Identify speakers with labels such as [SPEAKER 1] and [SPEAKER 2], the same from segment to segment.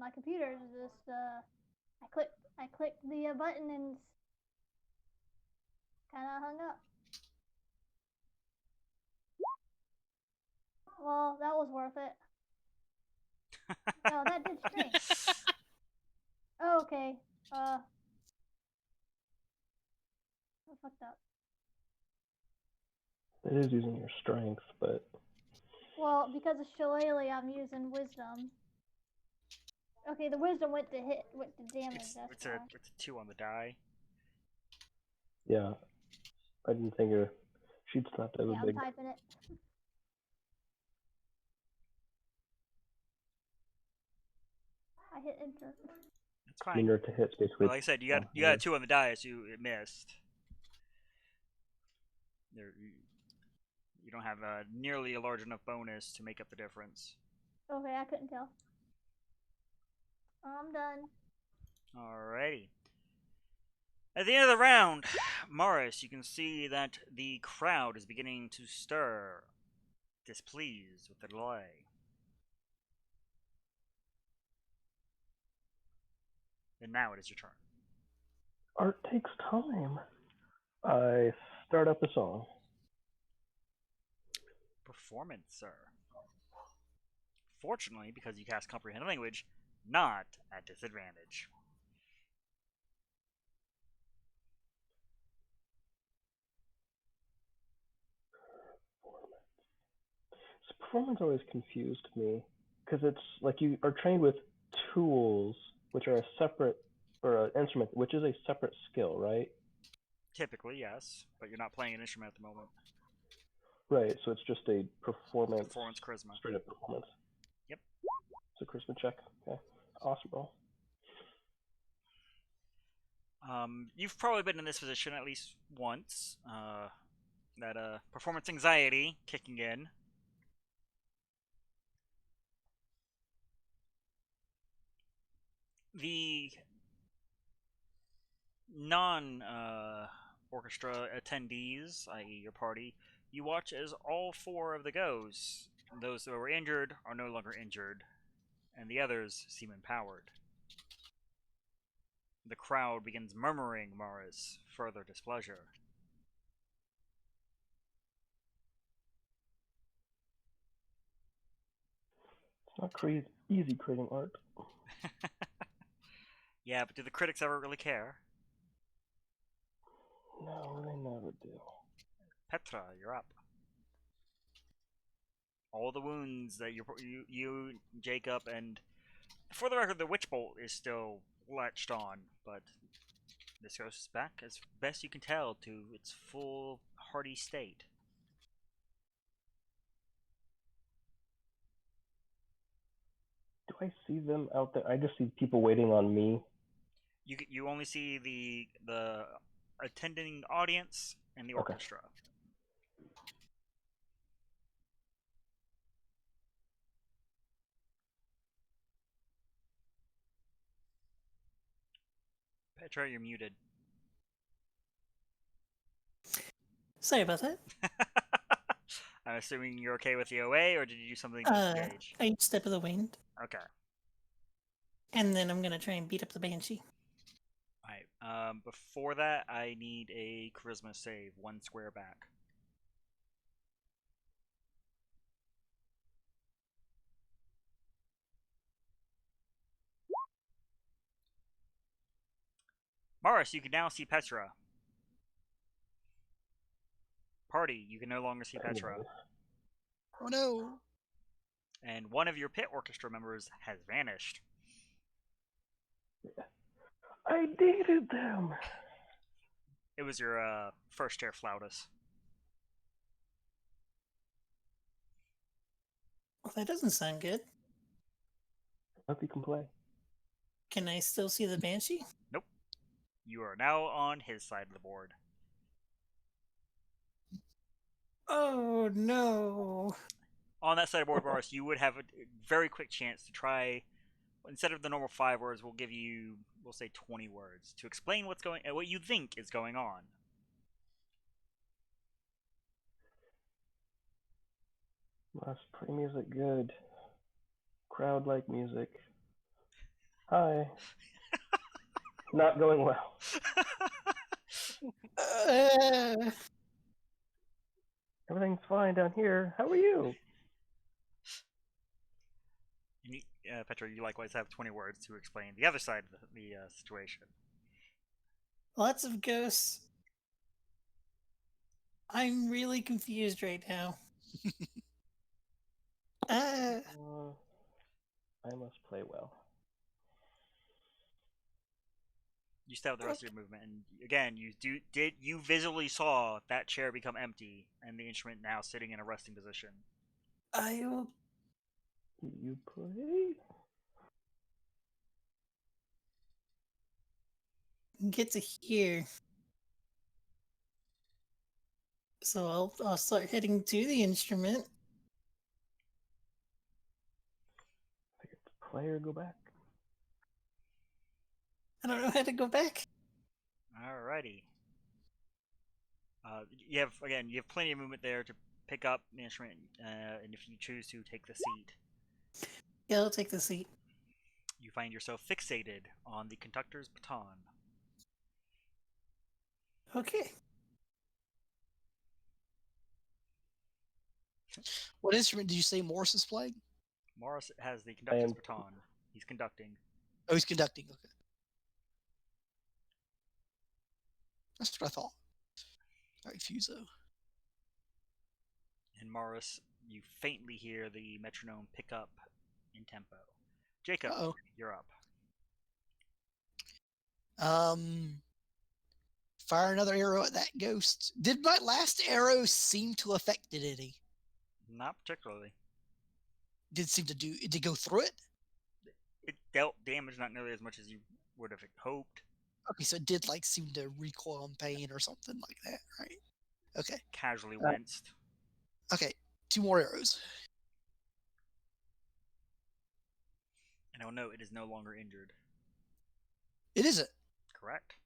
[SPEAKER 1] my computer just I clicked the button and kind of hung up. Well, that was worth it. No, that did stink. Oh, okay. I fucked up.
[SPEAKER 2] It is using your strength, but
[SPEAKER 1] Well, because of Shillelagh, I'm using wisdom. Okay, the wisdom went to damage. That's why.
[SPEAKER 3] It's a 2 on the die.
[SPEAKER 2] yeah, I didn't think she'd stop to have
[SPEAKER 1] Yeah,
[SPEAKER 2] a big.
[SPEAKER 1] I'm typing it. I hit enter.
[SPEAKER 3] It's fine.
[SPEAKER 2] Meaner to hit, basically.
[SPEAKER 3] But like I said, you got a 2 on the die, so it missed. You don't have nearly a large enough bonus to make up the difference.
[SPEAKER 1] Okay, I couldn't tell. I'm done.
[SPEAKER 3] Alrighty. At the end of the round, Morris, you can see that the crowd is beginning to stir, displeased with the delay. And now it is your turn.
[SPEAKER 2] Art takes time. I start up a song.
[SPEAKER 3] Performance, sir. Fortunately, because you cast Comprehend Language, not at disadvantage.
[SPEAKER 2] This performance always confused me because it's like you are trained with tools, which are a separate, or an instrument, which is a separate skill, right?
[SPEAKER 3] Typically, yes, but you're not playing an instrument at the moment.
[SPEAKER 2] Right, so it's just a performance.
[SPEAKER 3] Performance charisma.
[SPEAKER 2] Straight up performance.
[SPEAKER 3] Yep.
[SPEAKER 2] It's a charisma check. Okay. Awesome roll.
[SPEAKER 3] You've probably been in this position at least once. That performance anxiety kicking in. The non orchestra attendees, i.e., your party, you watch as all 4 of the goes, those that were injured, are no longer injured, and the others seem empowered. The crowd begins murmuring Mara's further displeasure.
[SPEAKER 2] It's not easy creating art.
[SPEAKER 3] Yeah, but do the critics ever really care?
[SPEAKER 2] No, they never do.
[SPEAKER 3] Petra, you're up. All the wounds that you, Jacob, and for the record, the witch bolt is still latched on, but this goes back, as best you can tell, to its full hearty state.
[SPEAKER 2] Do I see them out there? I just see people waiting on me.
[SPEAKER 3] You only see the attending audience and the orchestra. Petra, you're muted.
[SPEAKER 4] Sorry about that.
[SPEAKER 3] I'm assuming you're okay with the OA, or did you do something to disengage?
[SPEAKER 4] I used Step of the Wind.
[SPEAKER 3] Okay.
[SPEAKER 4] And then I'm gonna try and beat up the Banshee.
[SPEAKER 3] Alright. Before that, I need a charisma save, 1 square back. Morris, you can now see Petra. Party, you can no longer see Petra.
[SPEAKER 5] Oh no!
[SPEAKER 3] And one of your pit orchestra members has vanished.
[SPEAKER 2] I dated them!
[SPEAKER 3] It was your first chair flautist.
[SPEAKER 4] Well, that doesn't sound good.
[SPEAKER 2] Hope you can play.
[SPEAKER 4] Can I still see the Banshee?
[SPEAKER 3] Nope. You are now on his side of the board.
[SPEAKER 4] Oh no!
[SPEAKER 3] On that side of the board, Boris, you would have a very quick chance to try. Instead of the normal 5 words, we'll give you, we'll say 20 words to explain what you think is going on.
[SPEAKER 2] Must play music good. Crowd like music. Hi. Not going well. Everything's fine down here. How are you?
[SPEAKER 3] And you, Petra, you likewise have 20 words to explain the other side of the situation.
[SPEAKER 4] Lots of ghosts. I'm really confused right now.
[SPEAKER 2] I must play well.
[SPEAKER 3] You still have the rest of your movement, and again, you visually saw that chair become empty, and the instrument now sitting in a resting position.
[SPEAKER 4] I will
[SPEAKER 2] You play?
[SPEAKER 4] get to here. So I'll start heading to the instrument.
[SPEAKER 2] I get to play or go back.
[SPEAKER 4] I don't know how to go back.
[SPEAKER 3] Alrighty. You have plenty of movement there to pick up the instrument, and if you choose to take the seat,
[SPEAKER 4] Yeah, I'll take the seat.
[SPEAKER 3] you find yourself fixated on the conductor's baton.
[SPEAKER 4] Okay.
[SPEAKER 5] What instrument did you say Morris is playing?
[SPEAKER 3] Morris has the conductor's
[SPEAKER 2] am-
[SPEAKER 3] baton. He's conducting.
[SPEAKER 5] Oh, he's conducting. Okay. That's what I thought. All right, Fuso.
[SPEAKER 3] And Morris, you faintly hear the metronome pick up in tempo. Jacob,
[SPEAKER 5] Uh-oh.
[SPEAKER 3] you're up.
[SPEAKER 5] Fire another arrow at that ghost. Did my last arrow seem to affect it any?
[SPEAKER 3] Not particularly.
[SPEAKER 5] Did it seem to do? Did it go through it?
[SPEAKER 3] It dealt damage, not nearly as much as you would have hoped.
[SPEAKER 5] Okay, so it did like seem to recoil in pain or something like that, right? Okay.
[SPEAKER 3] Casually winced.
[SPEAKER 5] Okay. 2 more arrows.
[SPEAKER 3] And oh no, it is no longer injured.
[SPEAKER 5] It isn't.
[SPEAKER 3] Correct.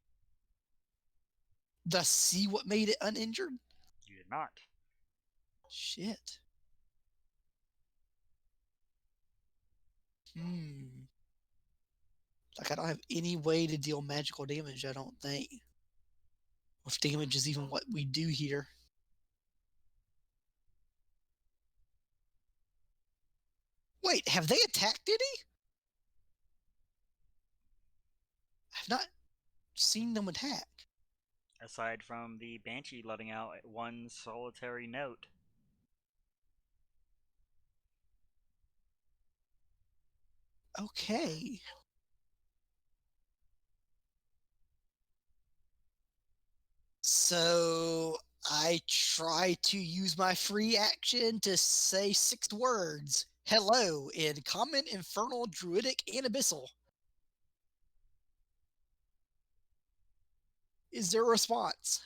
[SPEAKER 5] Did I see what made it uninjured?
[SPEAKER 3] You did not.
[SPEAKER 5] Shit. Like I don't have any way to deal magical damage, I don't think. Or if damage is even what we do here. Wait, have they attacked any? I've not seen them attack.
[SPEAKER 3] Aside from the Banshee letting out one solitary note.
[SPEAKER 5] Okay. So I try to use my free action to say 6 words. Hello in Common, Infernal, Druidic, and Abyssal. Is there a response?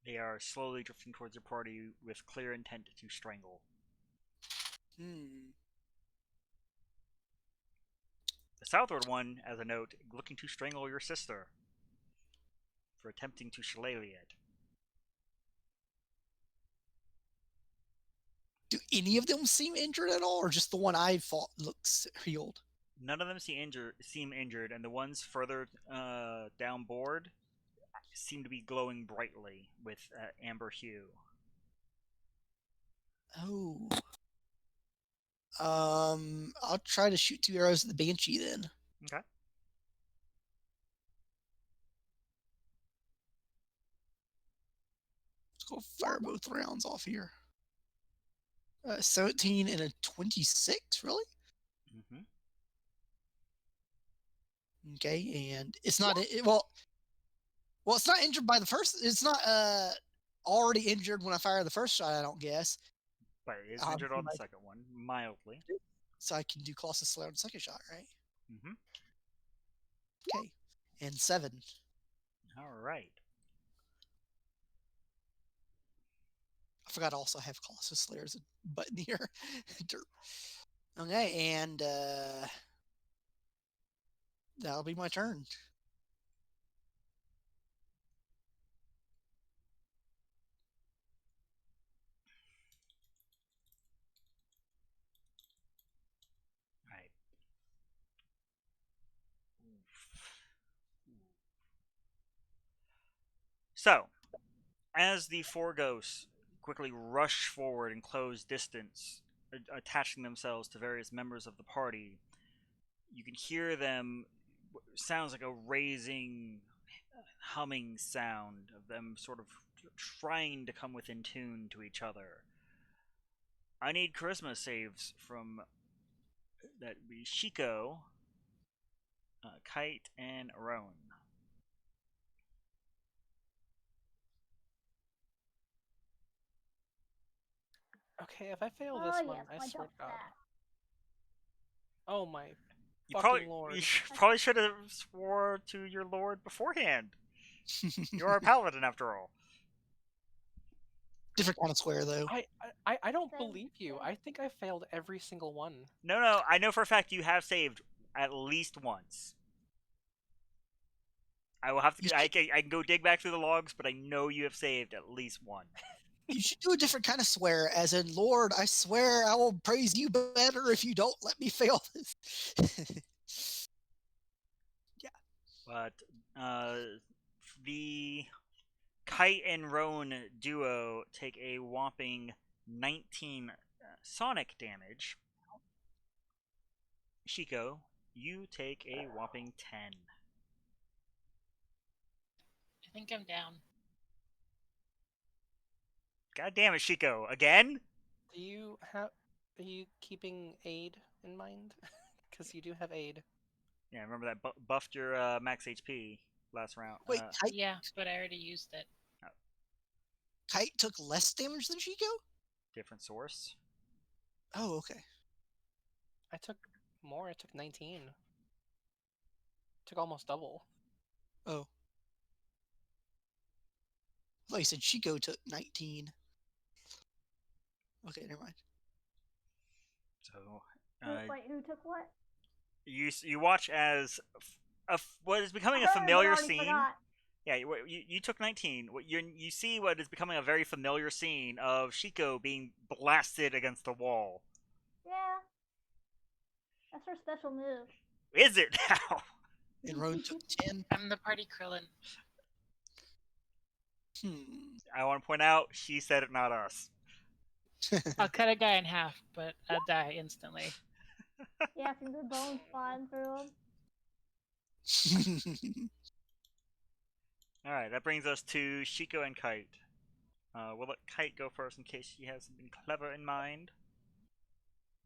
[SPEAKER 3] They are slowly drifting towards your party with clear intent to strangle. The southward one, as a note, looking to strangle your sister for attempting to shillelagh it.
[SPEAKER 5] Do any of them seem injured at all, or just the one I fought looks healed?
[SPEAKER 3] None of them seem injured, and the ones further down board seem to be glowing brightly with amber hue.
[SPEAKER 5] Oh. I'll try to shoot 2 arrows at the Banshee then.
[SPEAKER 3] Okay.
[SPEAKER 5] Let's go fire both rounds off here. 17 and a 26, really?
[SPEAKER 3] Mm-hmm.
[SPEAKER 5] Okay, and it's not well, it's not injured by the first. It's not already injured when I fire the first shot, I don't guess.
[SPEAKER 3] But it is injured on the second one, mildly.
[SPEAKER 5] So I can do Colossus Slayer on the second shot, right?
[SPEAKER 3] Mm-hmm.
[SPEAKER 5] Okay, and 7.
[SPEAKER 3] All right.
[SPEAKER 5] I forgot I also have Colossus Slayer as a button here. Okay, and that'll be my turn.
[SPEAKER 3] All right. So, as the four ghosts quickly rush forward and close distance, attaching themselves to various members of the party, you can hear them. Sounds like a raising, humming sound of them sort of trying to come within tune to each other. I need charisma saves from that would be Shiko, Kite, and Roan.
[SPEAKER 6] Okay, if I fail
[SPEAKER 1] Oh
[SPEAKER 6] this one,
[SPEAKER 1] yes,
[SPEAKER 6] I
[SPEAKER 1] my
[SPEAKER 6] swear
[SPEAKER 1] jump
[SPEAKER 6] to God.
[SPEAKER 1] stat.
[SPEAKER 6] Oh my
[SPEAKER 3] You
[SPEAKER 6] fucking
[SPEAKER 3] probably
[SPEAKER 6] lord.
[SPEAKER 3] you probably should have swore to your lord beforehand. You're a paladin after all.
[SPEAKER 5] Different kind of swear though.
[SPEAKER 6] I don't
[SPEAKER 1] Same,
[SPEAKER 6] believe you.
[SPEAKER 1] same.
[SPEAKER 6] I think I failed every single one.
[SPEAKER 3] No, I know for a fact you have saved at least once. I will have to. I can go dig back through the logs, but I know you have saved at least one.
[SPEAKER 5] You should do a different kind of swear, as in, Lord, I swear I will praise you better if you don't let me fail this.
[SPEAKER 3] But the Kite and Roan duo take a whopping 19 sonic damage. Shiko, you take a whopping 10.
[SPEAKER 4] I think I'm down.
[SPEAKER 3] God damn it, Shiko! Again?
[SPEAKER 6] Do you have? Are you keeping aid in mind? Because you do have aid.
[SPEAKER 3] Yeah, remember that buffed your max HP last round.
[SPEAKER 5] Wait,
[SPEAKER 4] Yeah, but I already used it.
[SPEAKER 5] Kite took less damage than Chico?
[SPEAKER 3] Different source.
[SPEAKER 5] Oh, okay.
[SPEAKER 6] I took more. I took 19. Took almost double.
[SPEAKER 5] Oh. I thought you said Chico took 19. Okay, never mind.
[SPEAKER 3] So,
[SPEAKER 1] Wait, who took what?
[SPEAKER 3] you watch as what is becoming a
[SPEAKER 1] I heard, but
[SPEAKER 3] familiar
[SPEAKER 1] already
[SPEAKER 3] scene.
[SPEAKER 1] forgot.
[SPEAKER 3] Yeah, you took 19. You see what is becoming a very familiar scene of Shiko being blasted against the wall.
[SPEAKER 1] Yeah. That's her special move.
[SPEAKER 3] Is it now?
[SPEAKER 5] And Roan took 10.
[SPEAKER 4] I'm the party Krillin.
[SPEAKER 3] I want to point out, she said it, not us.
[SPEAKER 4] I'll cut a guy in half, but I'll die instantly.
[SPEAKER 1] Yeah, from the bones flying through him.
[SPEAKER 3] Alright, that brings us to Shiko and Kite. We'll let Kite go first in case she has something clever in mind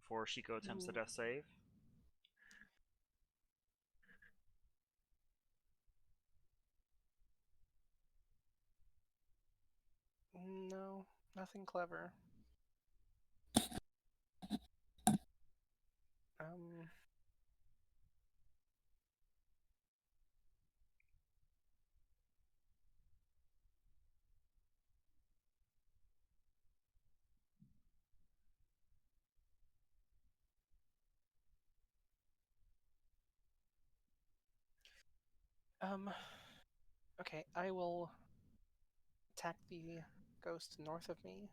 [SPEAKER 3] before Shiko attempts the death save.
[SPEAKER 6] No, nothing clever. Um. Okay, I will attack the ghost north of me.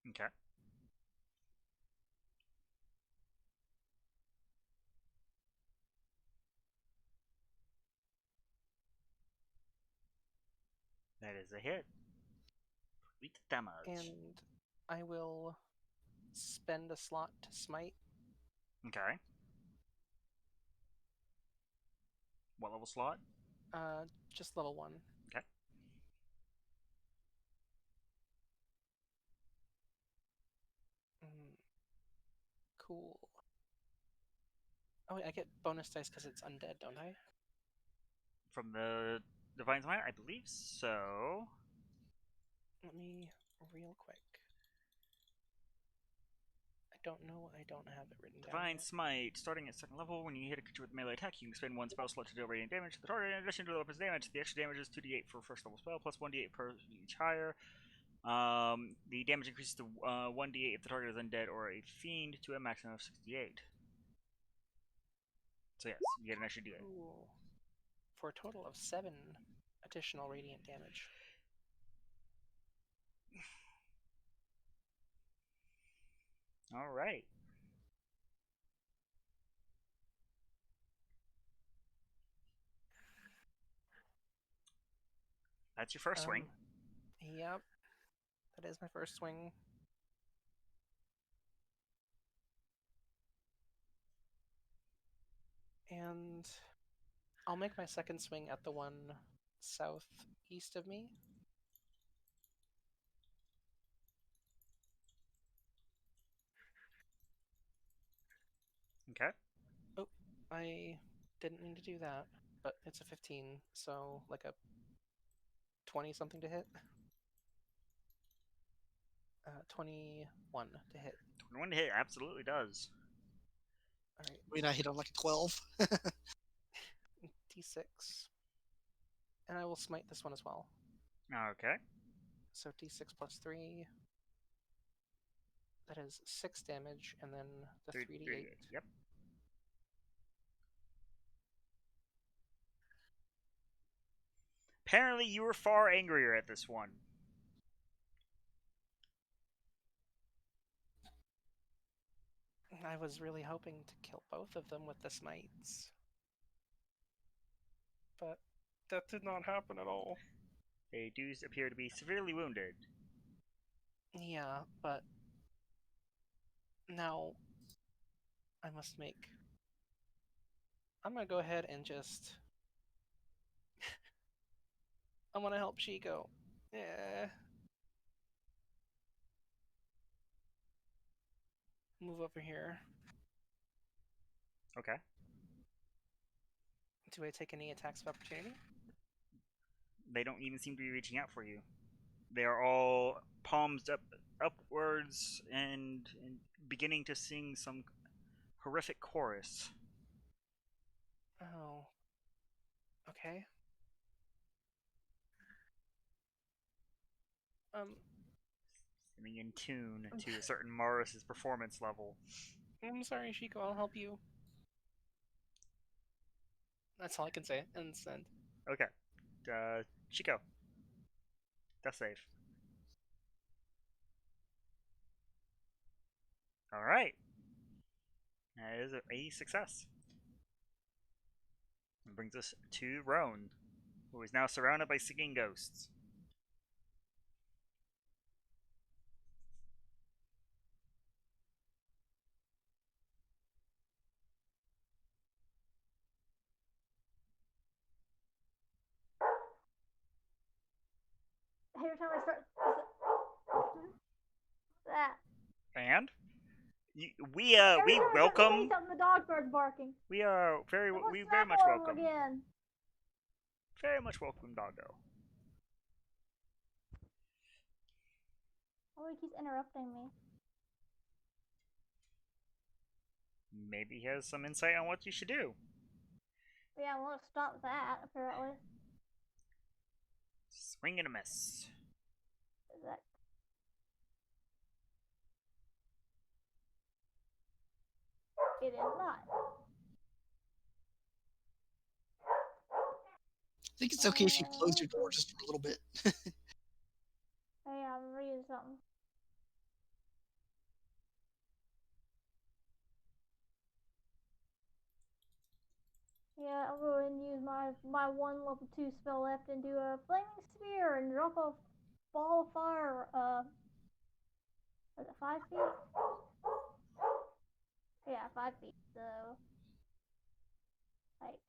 [SPEAKER 3] Okay. That is a hit. 8 damage.
[SPEAKER 6] And I will spend a slot to smite.
[SPEAKER 3] Okay. What level slot?
[SPEAKER 6] Just level 1.
[SPEAKER 3] Okay.
[SPEAKER 6] Cool. Oh wait, I get bonus dice because it's undead, don't I?
[SPEAKER 3] From the Divine Smite? I believe so.
[SPEAKER 6] Let me real quick. I don't know. I don't have it written down.
[SPEAKER 3] Divine
[SPEAKER 6] yet.
[SPEAKER 3] Smite, starting at second level, when you hit a creature with a melee attack, you can spend one spell slot to deal radiant damage to the target. In addition to the weapon's damage, the extra damage is 2d8 for first level spell, plus 1d8 per each higher. The damage increases to 1d8 if the target is undead or a fiend to a maximum of 68. So yes, you get an extra d8.
[SPEAKER 6] Cool. For a total of 7 additional radiant damage.
[SPEAKER 3] Alright. That's your first swing.
[SPEAKER 6] Yep. That is my first swing. And I'll make my second swing at the one southeast of me.
[SPEAKER 3] Okay.
[SPEAKER 6] Oh, I didn't mean to do that, but it's a 15, so like a 20 something to hit. 21 to hit.
[SPEAKER 3] 21 to hit absolutely does.
[SPEAKER 6] All right,
[SPEAKER 5] I mean, I hit on like a 12.
[SPEAKER 6] d6. And I will smite this one as well.
[SPEAKER 3] Okay.
[SPEAKER 6] So d6 plus 3. That is 6 damage, and then the 3d8.
[SPEAKER 3] Yep. Apparently, you were far angrier at this one.
[SPEAKER 6] I was really hoping to kill both of them with the smites. But that did not happen at all.
[SPEAKER 3] They do appear to be severely wounded.
[SPEAKER 6] Yeah, but now I must make... I'm gonna go ahead and just... I'm gonna help Chico. Yeah. Move over here.
[SPEAKER 3] Okay.
[SPEAKER 6] Do I take any attacks of opportunity?
[SPEAKER 3] They don't even seem to be reaching out for you. They are all palms upwards and beginning to sing some horrific chorus.
[SPEAKER 6] Oh. Okay.
[SPEAKER 3] Singing in tune to a certain Morris's performance level.
[SPEAKER 6] I'm sorry, Chico, I'll help you. That's all I can say. And send.
[SPEAKER 3] Okay. Chico. Death save. Alright. That is a success. That brings us to Roan, who is now surrounded by singing ghosts.
[SPEAKER 1] Every time I start that.
[SPEAKER 3] And we
[SPEAKER 1] Every time I start to say
[SPEAKER 3] welcome.
[SPEAKER 1] something, the dog starts barking.
[SPEAKER 3] We are
[SPEAKER 1] I'm gonna
[SPEAKER 3] very
[SPEAKER 1] snap
[SPEAKER 3] much
[SPEAKER 1] on him
[SPEAKER 3] welcome.
[SPEAKER 1] again.
[SPEAKER 3] Very much welcome, doggo.
[SPEAKER 1] Oh, he keeps interrupting me.
[SPEAKER 3] Maybe he has some insight on what you should do.
[SPEAKER 1] Yeah, I want to stop that, apparently.
[SPEAKER 3] Swing and a miss.
[SPEAKER 1] Is that... It is not.
[SPEAKER 5] I think it's okay if you close your door just for a little bit.
[SPEAKER 1] Oh yeah, I'm reading something. Yeah, I'll go ahead and use my one level 2 spell left and do a flaming sphere and drop a ball of fire. Was it 5 feet? Yeah, 5 feet. So, like,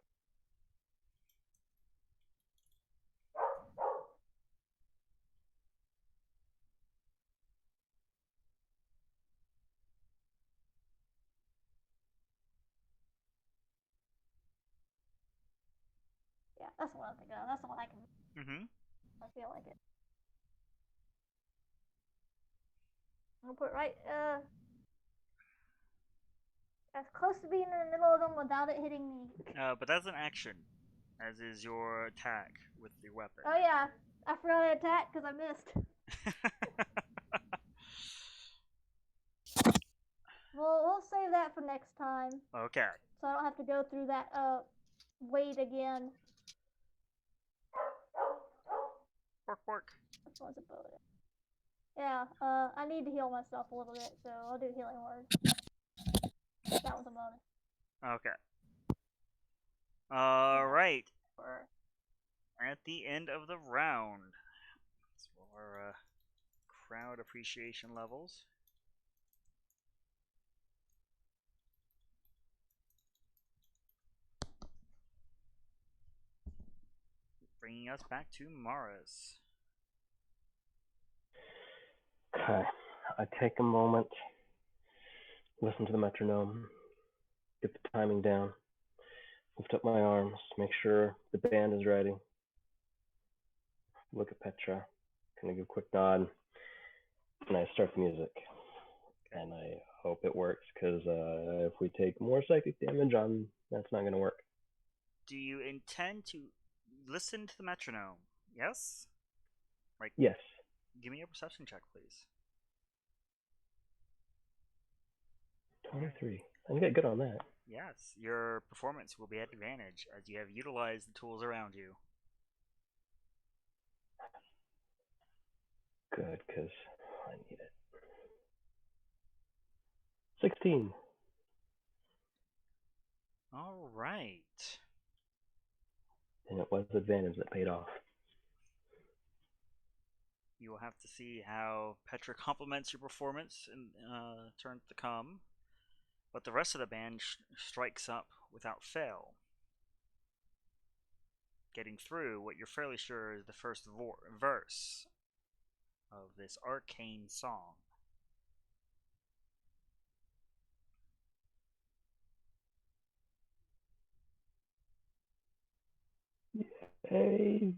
[SPEAKER 1] yeah, that's what I'm thinking of. That's the one I can. I feel like it. I'm gonna put it right as close to being in the middle of them without it hitting me.
[SPEAKER 3] But that's an action, as is your attack with the weapon.
[SPEAKER 1] Oh yeah, I forgot to attack because I missed. Well, we'll save that for next time.
[SPEAKER 3] Okay.
[SPEAKER 1] So I don't have to go through that wait again.
[SPEAKER 3] Work, work.
[SPEAKER 1] This one's a bonus. Yeah, I need to heal myself a little bit, so I'll do healing word. That was a bonus.
[SPEAKER 3] Okay. Alright. at the end of the round. So our crowd appreciation levels. Bringing us back to Mara's.
[SPEAKER 2] Okay. I take a moment, listen to the metronome, get the timing down, lift up my arms, make sure the band is ready. Look at Petra, kind of give a quick nod, and I start the music. And I hope it works, because if we take more psychic damage, that's not going to work.
[SPEAKER 3] Do you intend to listen to the metronome? Yes?
[SPEAKER 2] Yes.
[SPEAKER 3] Give me a perception check, please.
[SPEAKER 2] 23. I can get good on that.
[SPEAKER 3] Yes, your performance will be at advantage as you have utilized the tools around you.
[SPEAKER 2] Good, because I need it. 16.
[SPEAKER 3] All right.
[SPEAKER 2] And it was advantage that paid off.
[SPEAKER 3] You will have to see how Petra complements your performance in turns to come. But the rest of the band strikes up without fail, getting through what you're fairly sure is the first verse of this arcane song.
[SPEAKER 2] Hey.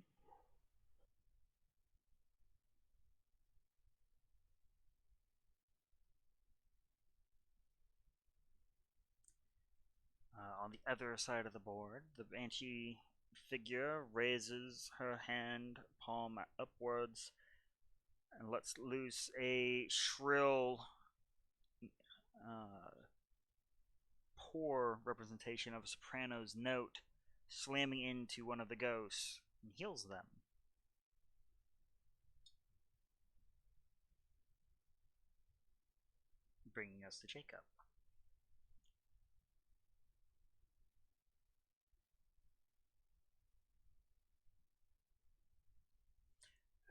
[SPEAKER 3] On the other side of the board, the Banshee figure raises her hand palm upwards and lets loose a shrill, poor representation of a soprano's note, slamming into one of the ghosts and heals them. Bringing us to Jacob.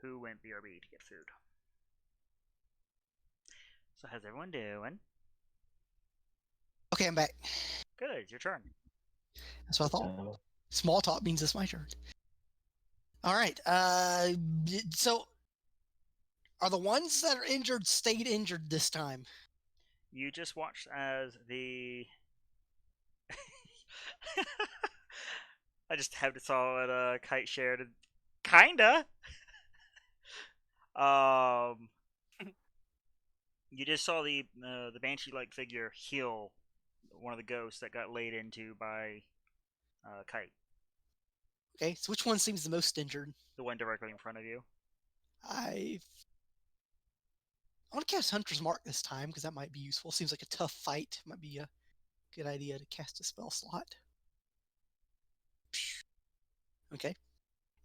[SPEAKER 3] Who went BRB to get food? So how's everyone doing?
[SPEAKER 5] Okay, I'm back.
[SPEAKER 3] Good, it's your turn.
[SPEAKER 5] That's what I thought. Small talk means it's my turn. All right. So are the ones that are injured stayed injured this time?
[SPEAKER 3] You just watched as the I just have to saw it Kite shared. Kinda. You just saw the banshee-like figure heal one of the ghosts that got laid into by Kite.
[SPEAKER 5] Okay, so which one seems the most injured?
[SPEAKER 3] The one directly in front of you.
[SPEAKER 5] I want to cast Hunter's Mark this time because that might be useful. Seems like a tough fight. Might be a good idea to cast a spell slot. Okay.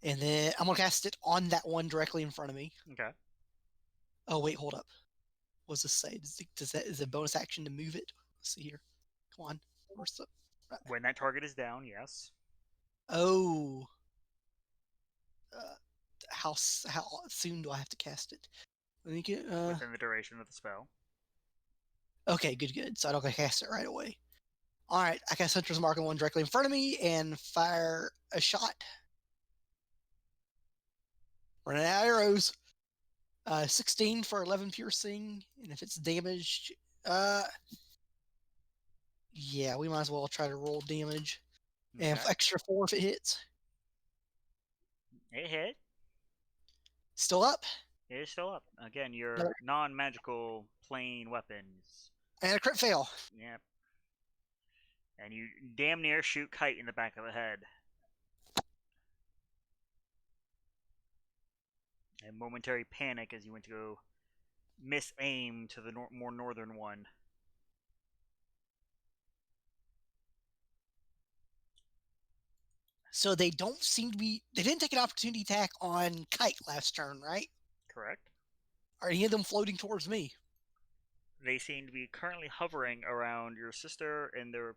[SPEAKER 5] And then I'm going to cast it on that one directly in front of me.
[SPEAKER 3] Okay.
[SPEAKER 5] Oh, wait, hold up. What does this say? Is it a bonus action to move it? Let's see here. Come on. Where's the...
[SPEAKER 3] When that target is down, yes.
[SPEAKER 5] Oh. How soon do I have to cast it? Let me get,
[SPEAKER 3] Within the duration of the spell.
[SPEAKER 5] Okay, good. So I don't gotta cast it right away. Alright, I cast Hunter's Mark on one directly in front of me and fire a shot. Running out of arrows. 16 for 11 piercing, and if it's damaged, yeah, we might as well try to roll damage. Okay. And extra 4 if it hits.
[SPEAKER 3] It hit.
[SPEAKER 5] Still up?
[SPEAKER 3] It is still up. Again, your non-magical plain weapons.
[SPEAKER 5] And a crit fail.
[SPEAKER 3] Yep. And you damn near shoot Kite in the back of the head. And momentary panic as you went to go miss-aim to the more northern one.
[SPEAKER 5] So they don't seem to be... They didn't take an opportunity attack on Kite last turn, right?
[SPEAKER 3] Correct.
[SPEAKER 5] Are any of them floating towards me?
[SPEAKER 3] They seem to be currently hovering around your sister, and they're...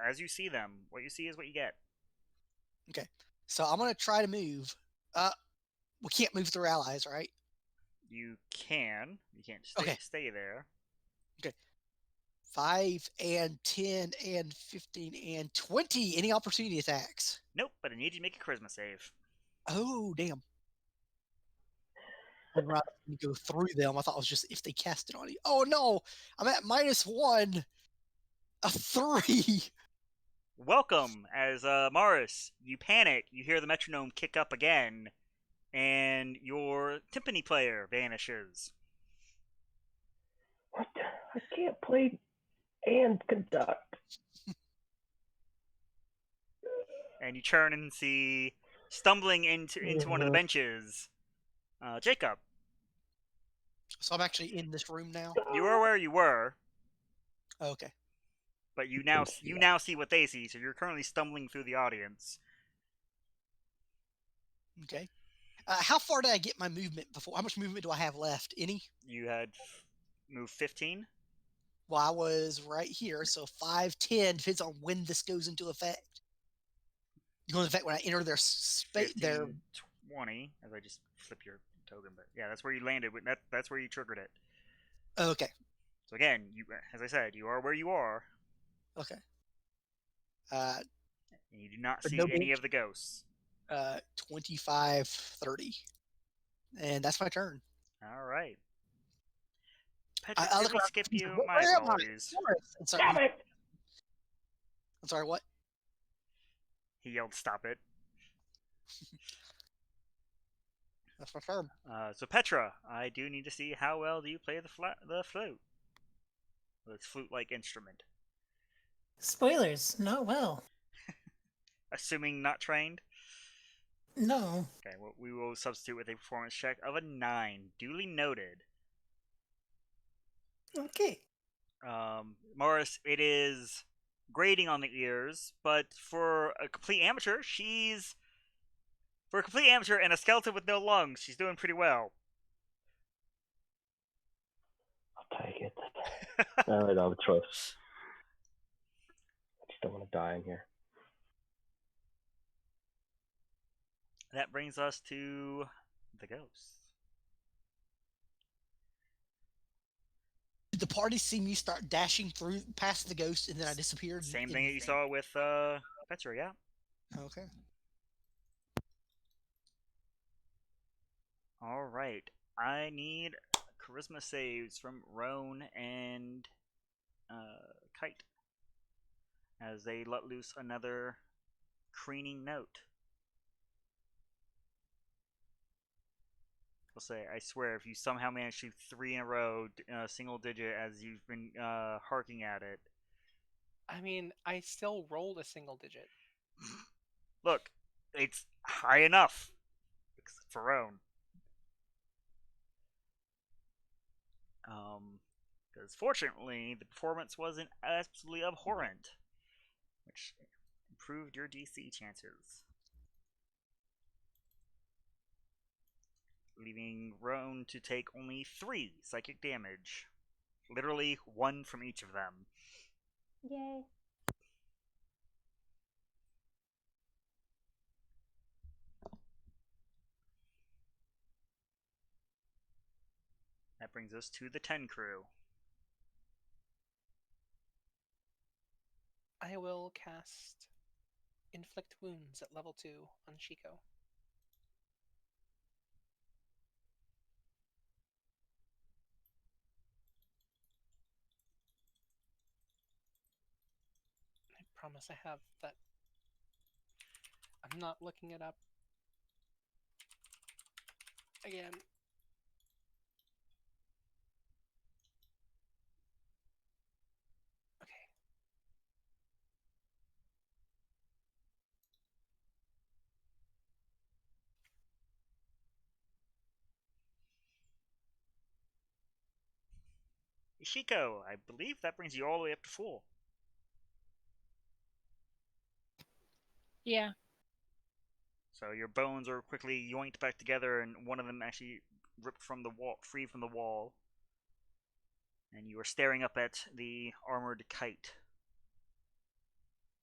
[SPEAKER 3] As you see them, what you see is what you get.
[SPEAKER 5] Okay. So I'm gonna try to move. We can't move through allies, right?
[SPEAKER 3] You can. You can't
[SPEAKER 5] Okay.
[SPEAKER 3] stay there.
[SPEAKER 5] 5 and 10 and 15 and 20. Any opportunity attacks?
[SPEAKER 3] Nope, but I need you to make a charisma save.
[SPEAKER 5] Oh, damn. I'd rather go through them. I thought it was just if they cast it on you. Oh, no. I'm at -1. A 3.
[SPEAKER 3] Welcome, as Morris, you panic, you hear the metronome kick up again, and your timpani player vanishes.
[SPEAKER 2] What? I can't play and conduct.
[SPEAKER 3] And you turn and see, stumbling into one of the benches, Jacob.
[SPEAKER 5] So I'm actually in this room now.
[SPEAKER 3] You are where you were,
[SPEAKER 5] Okay.
[SPEAKER 3] but you now see what they see, so you're currently stumbling through the audience.
[SPEAKER 5] Okay. How far did I get my movement before? How much movement do I have left? Any?
[SPEAKER 3] You had moved 15.
[SPEAKER 5] Well, I was right here, so 5, 10 depends on when this goes into effect. It goes into effect when I enter their space.
[SPEAKER 3] 15, 20, as I just flip your token, but yeah, that's where you landed. That's where you triggered it.
[SPEAKER 5] Okay.
[SPEAKER 3] So again, you, as I said, you are where you are.
[SPEAKER 5] Okay.
[SPEAKER 3] And you do not
[SPEAKER 5] But
[SPEAKER 3] see
[SPEAKER 5] no
[SPEAKER 3] any
[SPEAKER 5] bench?
[SPEAKER 3] of the ghosts.
[SPEAKER 5] 25, 30. And that's my turn.
[SPEAKER 3] All right. Petra,
[SPEAKER 5] I
[SPEAKER 3] did
[SPEAKER 5] look
[SPEAKER 3] we
[SPEAKER 5] around.
[SPEAKER 3] skip you? My
[SPEAKER 5] Where am I?
[SPEAKER 3] apologies.
[SPEAKER 5] I'm sorry.
[SPEAKER 2] Damn it!
[SPEAKER 5] I'm sorry, what?
[SPEAKER 3] He yelled, "Stop it!"
[SPEAKER 5] That's my turn.
[SPEAKER 3] So Petra, I do need to see how well do you play the flute. This flute-like instrument.
[SPEAKER 4] Spoilers, not well.
[SPEAKER 3] Assuming not trained.
[SPEAKER 4] No.
[SPEAKER 3] Okay, well, we will substitute with a performance check of a 9. Duly noted.
[SPEAKER 4] Okay.
[SPEAKER 3] Morris, it is grating on the ears, but for a complete amateur, and a skeleton with no lungs, she's doing pretty well.
[SPEAKER 2] I'll take it. I don't have a choice. I just don't want to die in here.
[SPEAKER 3] That brings us to the ghosts.
[SPEAKER 5] Did the party see me start dashing through past the ghost and then I disappeared?
[SPEAKER 3] Same thing that you saw with Petra, yeah.
[SPEAKER 5] Okay.
[SPEAKER 3] All right. I need charisma saves from Roan and Kite as they let loose another crooning note. I'll say, I swear, if you somehow manage to 3 in a row, single digit, as you've been harking at it.
[SPEAKER 6] I mean, I still rolled a single digit.
[SPEAKER 3] Look, it's high enough for Roan. Because fortunately, the performance wasn't absolutely abhorrent, which improved your DC chances. Leaving Roan to take only 3 psychic damage. Literally 1 from each of them.
[SPEAKER 1] Yay.
[SPEAKER 3] That brings us to the 10 crew.
[SPEAKER 6] I will cast Inflict Wounds at level 2 on Shiko. I promise I have that. I'm not looking it up again. Okay.
[SPEAKER 3] Ishiko, I believe that brings you all the way up to full.
[SPEAKER 7] Yeah.
[SPEAKER 3] So your bones are quickly yoinked back together, and one of them actually ripped from the wall, free from the wall. And you are staring up at the armored Kite.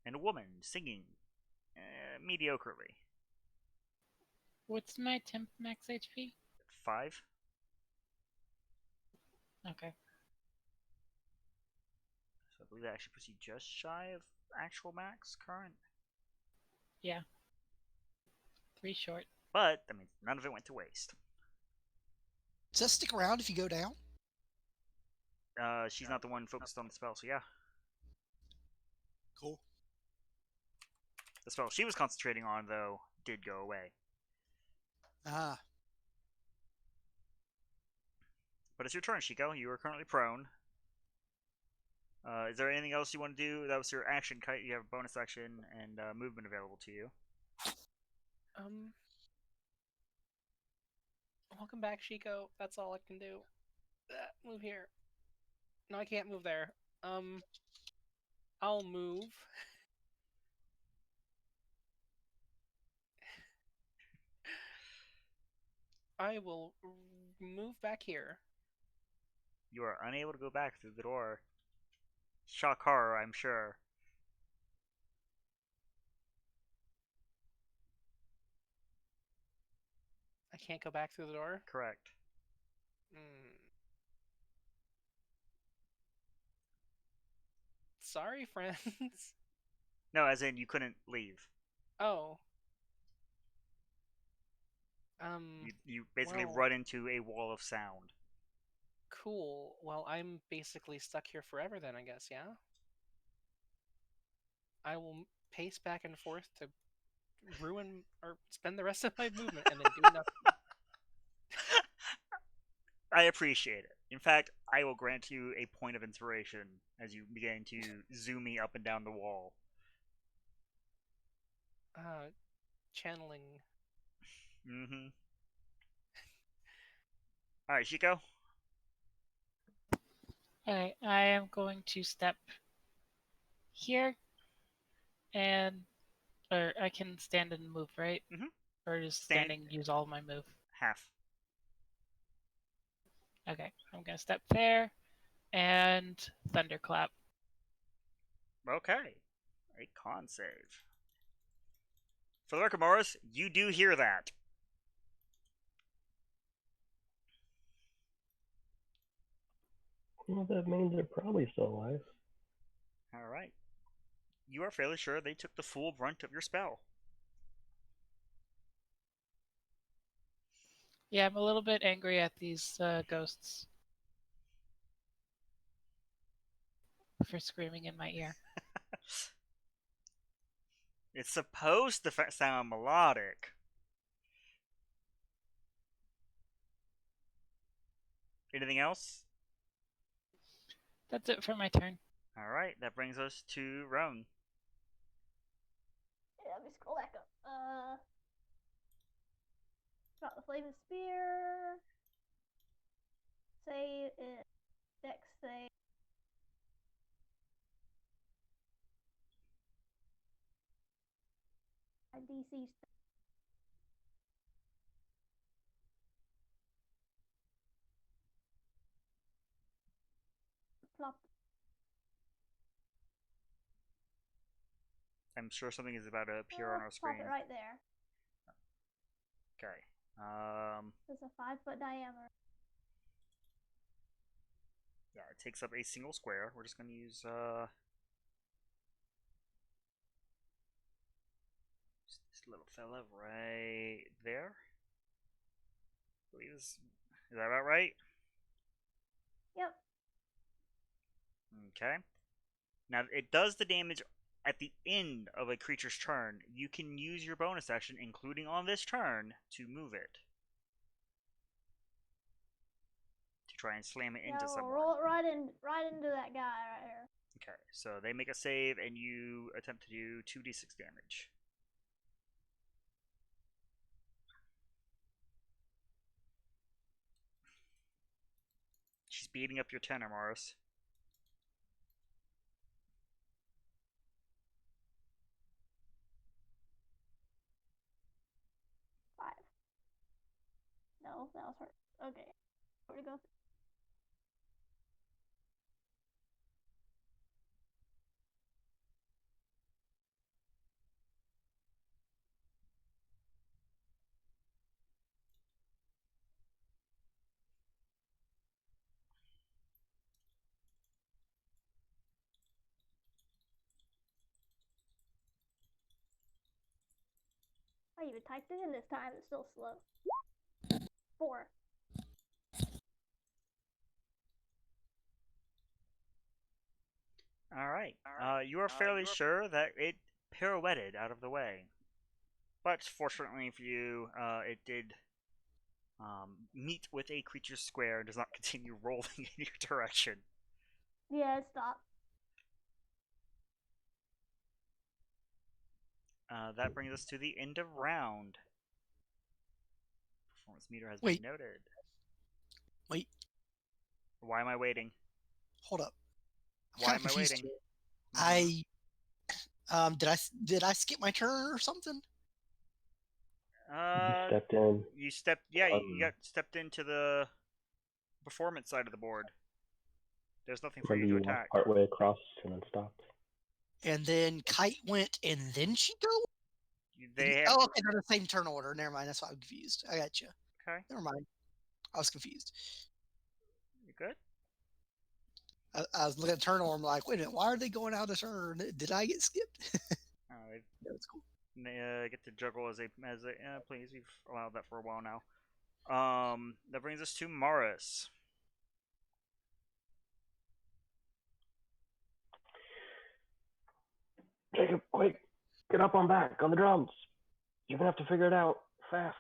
[SPEAKER 3] And a woman singing mediocrely.
[SPEAKER 7] What's my temp max HP?
[SPEAKER 3] 5.
[SPEAKER 7] Okay.
[SPEAKER 3] So I believe that actually puts you just shy of actual max current.
[SPEAKER 7] Yeah. 3 short.
[SPEAKER 3] But, I mean, none of it went to waste.
[SPEAKER 5] Does that stick around if you go down?
[SPEAKER 3] She's not the one focused on the spell, so yeah.
[SPEAKER 5] Cool.
[SPEAKER 3] The spell she was concentrating on, though, did go away.
[SPEAKER 5] Ah.
[SPEAKER 3] But it's your turn, Shiko. You are currently prone. Is there anything else you want to do? That was your action. You have a bonus action and movement available to you.
[SPEAKER 6] Welcome back, Shiko. That's all I can do. Move here. No, I can't move there. I'll move. I will move back here.
[SPEAKER 3] You are unable to go back through the door. Shock horror, I'm sure.
[SPEAKER 6] I can't go back through the door?
[SPEAKER 3] Correct.
[SPEAKER 6] Sorry, friends.
[SPEAKER 3] No, as in you couldn't leave.
[SPEAKER 6] Oh.
[SPEAKER 3] You basically
[SPEAKER 6] well,
[SPEAKER 3] run into a wall of sound.
[SPEAKER 6] Cool. Well, I'm basically stuck here forever then, I guess, yeah? I will pace back and forth to ruin or spend the rest of my movement and then do nothing.
[SPEAKER 3] I appreciate it. In fact, I will grant you a point of inspiration as you begin to zoom me up and down the wall.
[SPEAKER 6] Channeling.
[SPEAKER 3] Mm-hmm. Alright, Shiko.
[SPEAKER 7] Alright, I am going to step here, and or I can stand and move, right?
[SPEAKER 3] Mm-hmm.
[SPEAKER 7] Or just standing use all of my move?
[SPEAKER 3] Half.
[SPEAKER 7] Okay, I'm gonna step there, and thunderclap.
[SPEAKER 3] Okay. A con save. For the record, Morris, you do hear that.
[SPEAKER 2] Well, that means they're probably still alive.
[SPEAKER 3] Alright. You are fairly sure they took the full brunt of your spell.
[SPEAKER 7] Yeah, I'm a little bit angry at these ghosts for screaming in my ear.
[SPEAKER 3] It's supposed to sound melodic. Anything else?
[SPEAKER 7] That's it for my turn.
[SPEAKER 3] Alright, that brings us to Roan.
[SPEAKER 1] Yeah, let me scroll back up. Got the flaming spear. Save it. Dex save. My DC's plop.
[SPEAKER 3] I'm sure something is about to appear on our screen.
[SPEAKER 1] Plop it right there.
[SPEAKER 3] Okay.
[SPEAKER 1] It's a 5-foot diameter.
[SPEAKER 3] Yeah, it takes up a single square. We're just going to use this little fella right there. I believe is that about right?
[SPEAKER 1] Yep.
[SPEAKER 3] Okay. Now it does the damage at the end of a creature's turn. You can use your bonus action, including on this turn, to move it. To try and slam it into someone.
[SPEAKER 1] Roll it right into that guy right here.
[SPEAKER 3] Okay, so they make a save and you attempt to do 2d6 damage. She's beating up your tenor, Morris.
[SPEAKER 1] No, that was her. Okay. Where to go? I even typed it in this time. It's still slow. 4.
[SPEAKER 3] All right. You are fairly sure that it pirouetted out of the way, but fortunately for you, it did meet with a creature's square and does not continue rolling in your direction.
[SPEAKER 1] Yeah, it stopped.
[SPEAKER 3] That brings us to the end of round. Performance meter has
[SPEAKER 5] Wait.
[SPEAKER 3] been noted.
[SPEAKER 5] Wait.
[SPEAKER 3] Why am I waiting?
[SPEAKER 5] Hold up.
[SPEAKER 3] Why am I waiting?
[SPEAKER 5] Did I skip my turn or something?
[SPEAKER 2] You stepped in.
[SPEAKER 3] You stepped. Yeah, you got stepped into the performance side of the board. There's nothing for you to attack.
[SPEAKER 2] Part way across and then stopped.
[SPEAKER 5] And then Kite went, and then she go.
[SPEAKER 3] They
[SPEAKER 5] Oh, okay, they're the same turn order. Never mind. That's why I'm confused. I got you.
[SPEAKER 3] Okay.
[SPEAKER 5] Never mind. I was confused.
[SPEAKER 3] You good?
[SPEAKER 5] I was looking at turn order. I'm like, wait a minute. Why are they going out of turn? Did I get skipped? That's cool.
[SPEAKER 3] They get to juggle as a please. We've allowed that for a while now. That brings us to Morris.
[SPEAKER 2] Jacob, quick! Get up on back on the drums. You're gonna have to figure it out fast.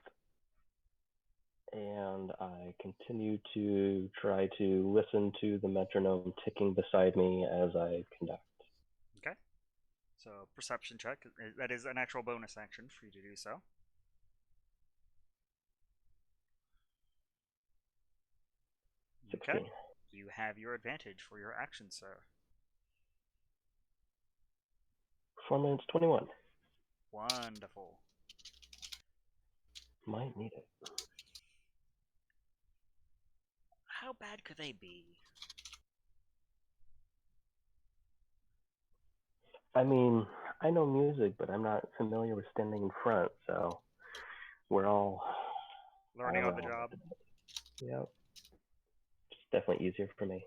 [SPEAKER 2] And I continue to try to listen to the metronome ticking beside me as I conduct.
[SPEAKER 3] Okay. So perception check. That is an actual bonus action for you to do so. Okay.
[SPEAKER 2] 16.
[SPEAKER 3] You have your advantage for your action, sir.
[SPEAKER 2] Performance 21.
[SPEAKER 3] Wonderful.
[SPEAKER 2] Might need it.
[SPEAKER 3] How bad could they be?
[SPEAKER 2] I mean, I know music, but I'm not familiar with standing in front, so we're all
[SPEAKER 3] learning on the job.
[SPEAKER 2] Yep. It's definitely easier for me.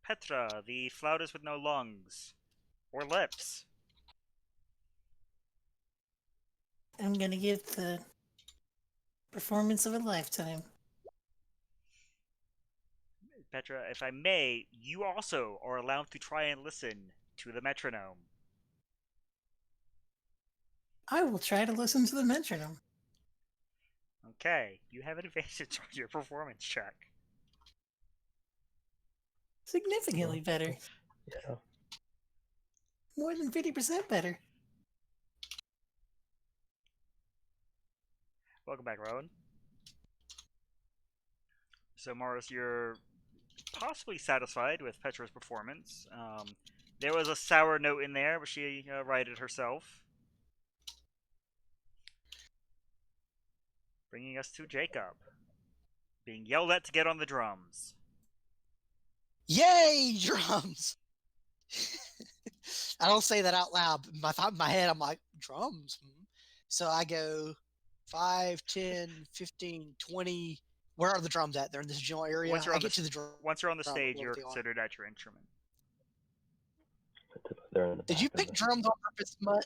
[SPEAKER 3] Petra, the flautist with no lungs or lips.
[SPEAKER 4] I'm gonna give the performance of a lifetime.
[SPEAKER 3] Petra, if I may, you also are allowed to try and listen to the metronome.
[SPEAKER 4] I will try to listen to the metronome.
[SPEAKER 3] Okay, you have an advantage on your performance check.
[SPEAKER 4] Significantly better.
[SPEAKER 2] Yeah.
[SPEAKER 4] More than 50% better.
[SPEAKER 3] Welcome back, Rowan. So, Morris, you're possibly satisfied with Petra's performance. There was a sour note in there, but she righted herself. Bringing us to Jacob. Being yelled at to get on the drums.
[SPEAKER 5] Yay, drums! I don't say that out loud. In my head, I'm like, drums? So I go 5, 10, 15, 20. Where are the drums at? They're in this general area.
[SPEAKER 3] Once you're on the stage, you're considered at your instrument.
[SPEAKER 5] Did you pick drums on purpose, Mutt?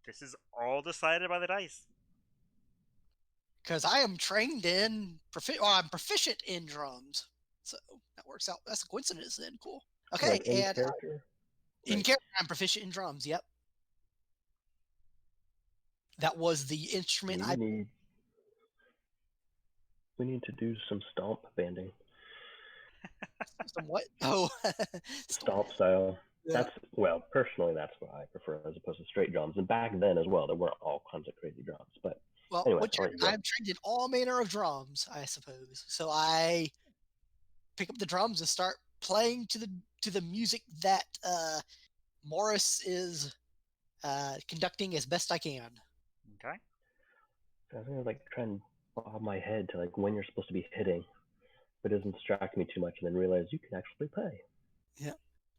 [SPEAKER 3] This is all decided by the dice.
[SPEAKER 5] Because I am trained in, I'm proficient in drums. So that works out. That's a coincidence then. Cool. Okay,
[SPEAKER 2] like in character?
[SPEAKER 5] In character, I'm proficient in drums. Yep. That was the instrument
[SPEAKER 2] We need to do some stomp banding.
[SPEAKER 5] Some what? Oh,
[SPEAKER 2] stomp style.
[SPEAKER 5] Yeah.
[SPEAKER 2] Personally, that's what I prefer as opposed to straight drums. And back then as well, there weren't all kinds of crazy drums. But anyway,
[SPEAKER 5] I'm trained in all manner of drums, I suppose. So I pick up the drums and start playing to the music that Morris is conducting as best I can.
[SPEAKER 3] Okay.
[SPEAKER 2] I was gonna try and bob my head to when you're supposed to be hitting, but it doesn't distract me too much, and then realize you can actually play.
[SPEAKER 5] Yeah.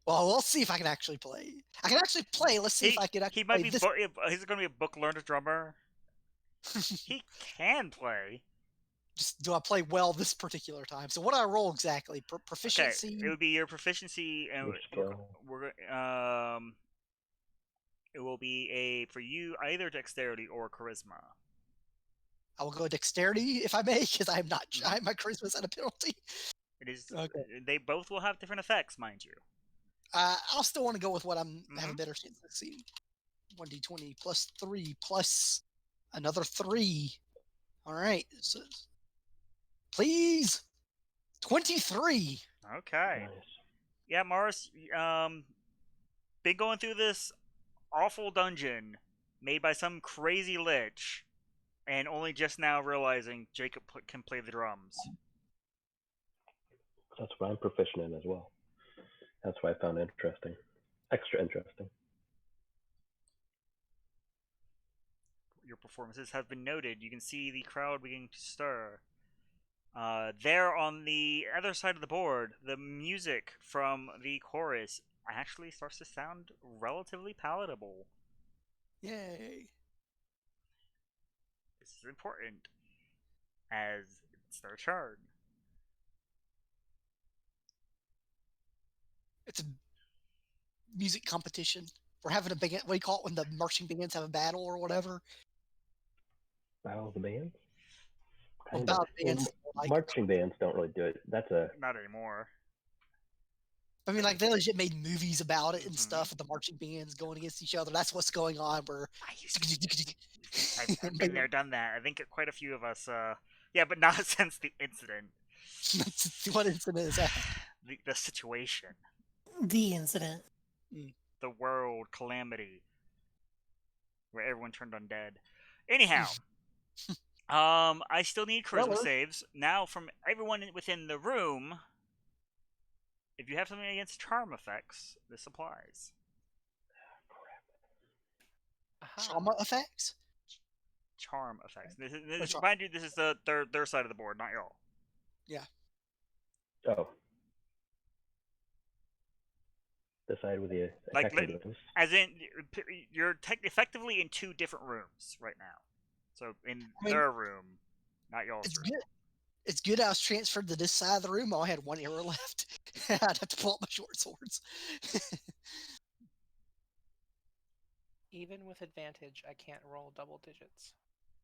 [SPEAKER 5] Well, we'll see if I can actually play. I can actually play. Let's see if I can actually play.
[SPEAKER 3] He's going to be a book learned drummer. He can play.
[SPEAKER 5] Just do I play well this particular time? So what do I roll exactly? Proficiency?
[SPEAKER 3] Okay, it would be your proficiency, and we're It will be for you either dexterity or charisma.
[SPEAKER 5] I will go dexterity if I may, because I'm not. My charisma's at a penalty.
[SPEAKER 3] It is.
[SPEAKER 5] Okay.
[SPEAKER 3] They both will have different effects, mind you.
[SPEAKER 5] I'll still want to go with what have a
[SPEAKER 3] Mhm.
[SPEAKER 5] better chance. Let's see. 1d20 plus 3 plus another 3. All right. So, please. 23.
[SPEAKER 3] Okay.
[SPEAKER 2] Nice.
[SPEAKER 3] Yeah, Morris. Been going through this awful dungeon made by some crazy lich, and only just now realizing Jacob can play the drums.
[SPEAKER 2] That's what I'm proficient in as well. That's why I found it interesting. Extra interesting.
[SPEAKER 3] Your performances have been noted. You can see the crowd beginning to stir. There on the other side of the board, the music from the chorus actually starts to sound relatively palatable.
[SPEAKER 5] Yay.
[SPEAKER 3] This is important, as it's their turn.
[SPEAKER 5] It's a music competition. We're having a big. What do you call it when the marching bands have a battle or whatever?
[SPEAKER 2] Battle of the bands?
[SPEAKER 5] Well,
[SPEAKER 2] Kind of.
[SPEAKER 5] battle bands. Like,
[SPEAKER 2] Marching bands don't really do it. That's a.
[SPEAKER 3] Not anymore.
[SPEAKER 5] I mean, like they legit made movies about it and
[SPEAKER 3] Mhm.
[SPEAKER 5] stuff with the marching bands going against each other. That's what's going on. Where
[SPEAKER 3] I've been there, done that. I think quite a few of us. Yeah, but not since the incident.
[SPEAKER 5] What incident is that?
[SPEAKER 3] The situation.
[SPEAKER 4] The incident.
[SPEAKER 3] The world calamity. Where everyone turned undead. Anyhow. I still need charisma saves. Now from everyone within the room. If you have something against charm effects, this applies.
[SPEAKER 5] Trauma effects?
[SPEAKER 3] Charm effects. Mind you, this is their side of the board, not y'all.
[SPEAKER 5] Yeah.
[SPEAKER 2] Oh. The side with the effectiveness.
[SPEAKER 3] As in, you're effectively in two different rooms right now. So in their room, not y'all's room.
[SPEAKER 5] Good. It's good I was transferred to this side of the room. I only had one arrow left. I'd have to pull out my short swords.
[SPEAKER 6] Even with advantage, I can't roll double digits.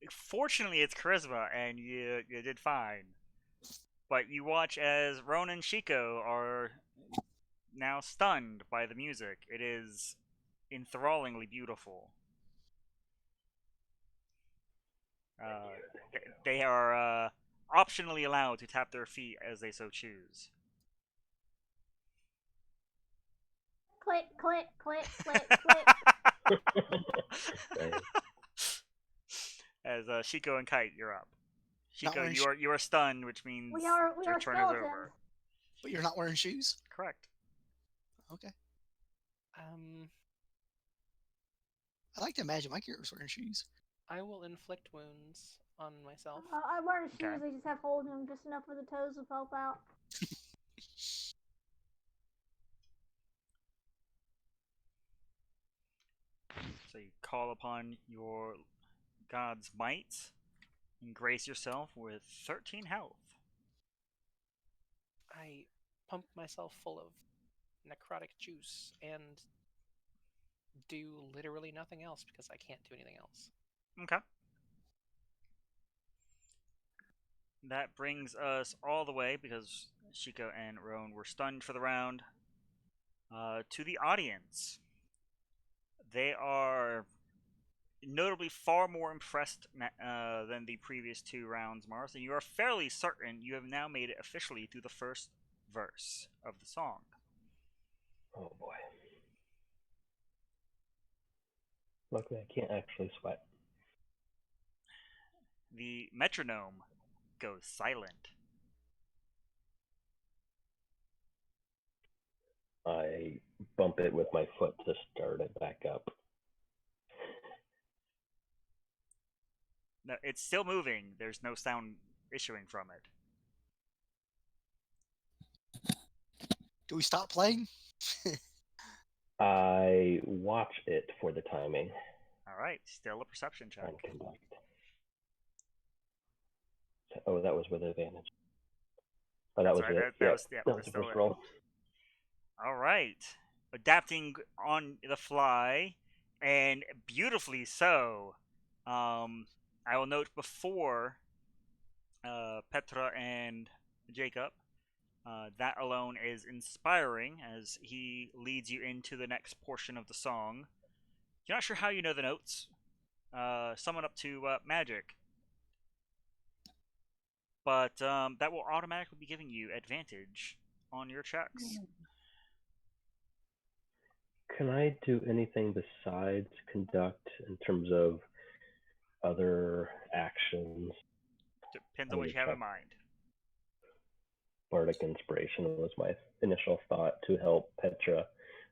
[SPEAKER 3] Fortunately, it's charisma, and you did fine. But you watch as Ron and Shiko are now stunned by the music. It is enthrallingly beautiful. They are optionally allowed to tap their feet as they so choose.
[SPEAKER 1] Click, click, click, click, click.
[SPEAKER 3] As Shiko and Kite, you're up. Shiko, you are stunned, which means
[SPEAKER 1] we are
[SPEAKER 3] your turn is
[SPEAKER 1] skeletons.
[SPEAKER 3] over.
[SPEAKER 5] But you're not wearing shoes?
[SPEAKER 3] Correct.
[SPEAKER 5] Okay. I like to imagine my character's wearing shoes.
[SPEAKER 6] I will inflict wounds on myself.
[SPEAKER 1] I'm wearing shoes.
[SPEAKER 3] Okay.
[SPEAKER 1] They just have holes in them just enough for the toes to help out.
[SPEAKER 3] So you call upon your god's might and grace yourself with 13 health.
[SPEAKER 6] I pump myself full of necrotic juice and do literally nothing else because I can't do anything else.
[SPEAKER 3] Okay. That brings us all the way, because Shiko and Roan were stunned for the round, to the audience. They are notably far more impressed than the previous two rounds, Mars, and you are fairly certain you have now made it officially through the first verse of the song.
[SPEAKER 2] Oh boy. Luckily, I can't actually sweat.
[SPEAKER 3] The metronome goes silent.
[SPEAKER 2] I bump it with my foot to start it back up.
[SPEAKER 3] No, it's still moving. There's no sound issuing from it.
[SPEAKER 5] Do we stop playing?
[SPEAKER 2] I watch it for the timing.
[SPEAKER 3] All right, still a perception check.
[SPEAKER 2] And conduct. Oh, that was with advantage. Oh, that was
[SPEAKER 3] Sorry,
[SPEAKER 2] it.
[SPEAKER 3] that
[SPEAKER 2] was the first roll.
[SPEAKER 3] All right. Adapting on the fly, and beautifully so. I will note before Petra and Jacob, that alone is inspiring as he leads you into the next portion of the song. You're not sure how you know the notes. Summon up to magic, but that will automatically be giving you advantage on your checks.
[SPEAKER 2] Can I do anything besides conduct in terms of other actions?
[SPEAKER 3] Depends on what you have in mind.
[SPEAKER 2] Bardic inspiration was my initial thought to help Petra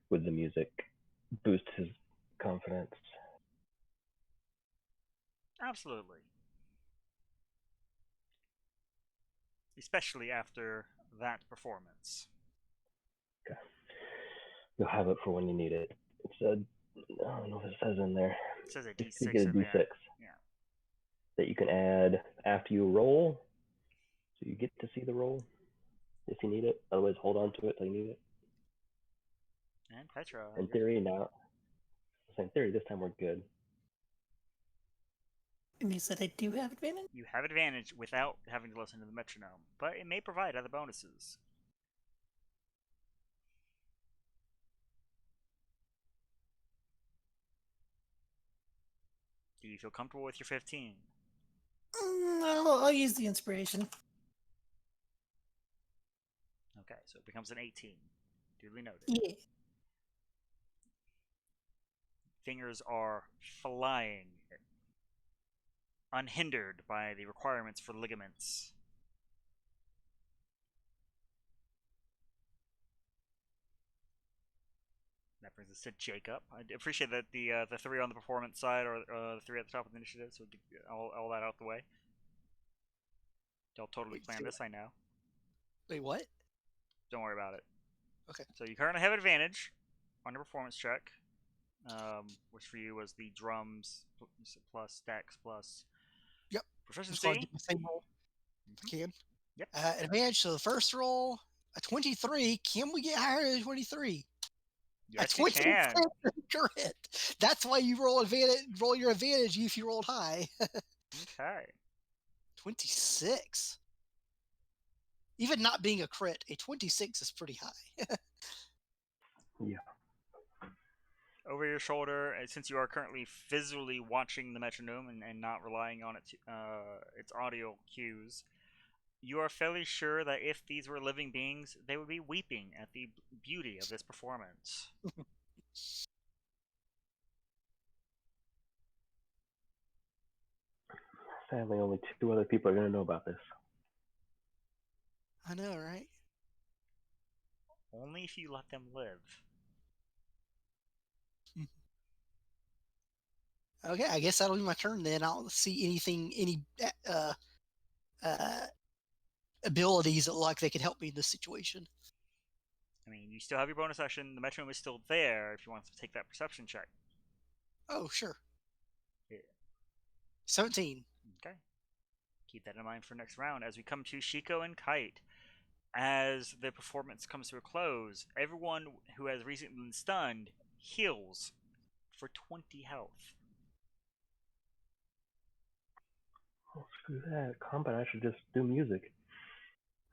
[SPEAKER 2] with the music, boost his confidence.
[SPEAKER 3] Absolutely. Especially after that performance.
[SPEAKER 2] Okay. You'll have it for when you need it. It said, I don't know if it says in there.
[SPEAKER 3] It says a
[SPEAKER 2] You
[SPEAKER 3] D6
[SPEAKER 2] get a
[SPEAKER 3] in
[SPEAKER 2] D6
[SPEAKER 3] there. Yeah.
[SPEAKER 2] that you can add after you roll, so you get to see the roll if you need it. Otherwise, hold on to it till you need it.
[SPEAKER 3] And Petra.
[SPEAKER 2] In theory, now. In theory, this time we're good.
[SPEAKER 4] And you said I do have advantage?
[SPEAKER 3] You have advantage without having to listen to the metronome, but it may provide other bonuses. Do you feel comfortable with your 15?
[SPEAKER 4] I'll use the inspiration.
[SPEAKER 3] Okay, so it becomes an 18. Duly noted.
[SPEAKER 4] Yeah.
[SPEAKER 3] Fingers are flying, unhindered by the requirements for ligaments. That brings us to Jacob. I appreciate that the three on the performance side are the three at the top of the initiative, so get all that out the way. Y'all totally planned this, I know.
[SPEAKER 5] Wait, what?
[SPEAKER 3] Don't worry about it.
[SPEAKER 5] Okay.
[SPEAKER 3] So you currently have advantage on your performance check, which for you was the drums plus dex plus
[SPEAKER 5] Yep.
[SPEAKER 3] proficiency.
[SPEAKER 5] Just want to get the same roll if I can.
[SPEAKER 3] Yep.
[SPEAKER 5] Advantage. So the first roll, a 23. Can we get higher than 23?
[SPEAKER 3] Yes, you can.
[SPEAKER 5] Correct. That's why you roll your advantage if you rolled high.
[SPEAKER 3] Okay.
[SPEAKER 5] 26. Even not being a crit, a 26 is pretty high.
[SPEAKER 2] Yeah.
[SPEAKER 3] Over your shoulder, since you are currently visually watching the metronome and not relying on its audio cues, you are fairly sure that if these were living beings, they would be weeping at the beauty of this performance.
[SPEAKER 2] Sadly, only 2 other people are going to know about this.
[SPEAKER 5] I know, right?
[SPEAKER 3] Only if you let them live.
[SPEAKER 5] Okay, I guess that'll be my turn then. I'll see any abilities that look like they could help me in this situation.
[SPEAKER 3] I mean, you still have your bonus action. The metronome is still there if you want to take that perception check.
[SPEAKER 5] Oh, sure.
[SPEAKER 3] Yeah.
[SPEAKER 5] 17.
[SPEAKER 3] Okay. Keep that in mind for next round as we come to Shiko and Kite. As the performance comes to a close, everyone who has recently been stunned heals for 20 health.
[SPEAKER 2] Oh, screw that. Combat, I should just do music.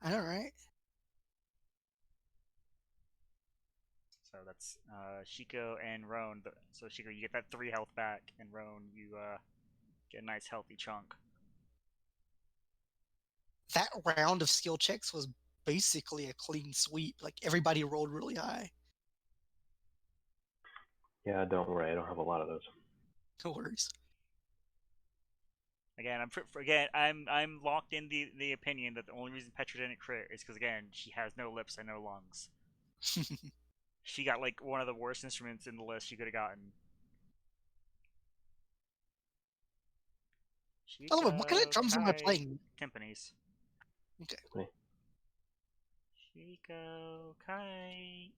[SPEAKER 5] I know, right?
[SPEAKER 3] So that's Shiko and Roan. So Shiko, you get that 3 health back, and Roan, you get a nice healthy chunk.
[SPEAKER 5] That round of skill checks was basically a clean sweep. Like, everybody rolled really high.
[SPEAKER 2] Yeah, don't worry. I don't have a lot of those.
[SPEAKER 5] No worries.
[SPEAKER 3] Again, I'm locked in the opinion that the only reason Petra didn't crit is because again she has no lips and no lungs. She got like one of the worst instruments in the list she could have gotten.
[SPEAKER 5] What kind of drums am I playing?
[SPEAKER 3] Timpanis.
[SPEAKER 5] Okay.
[SPEAKER 2] Okay.
[SPEAKER 3] Shiko Kai.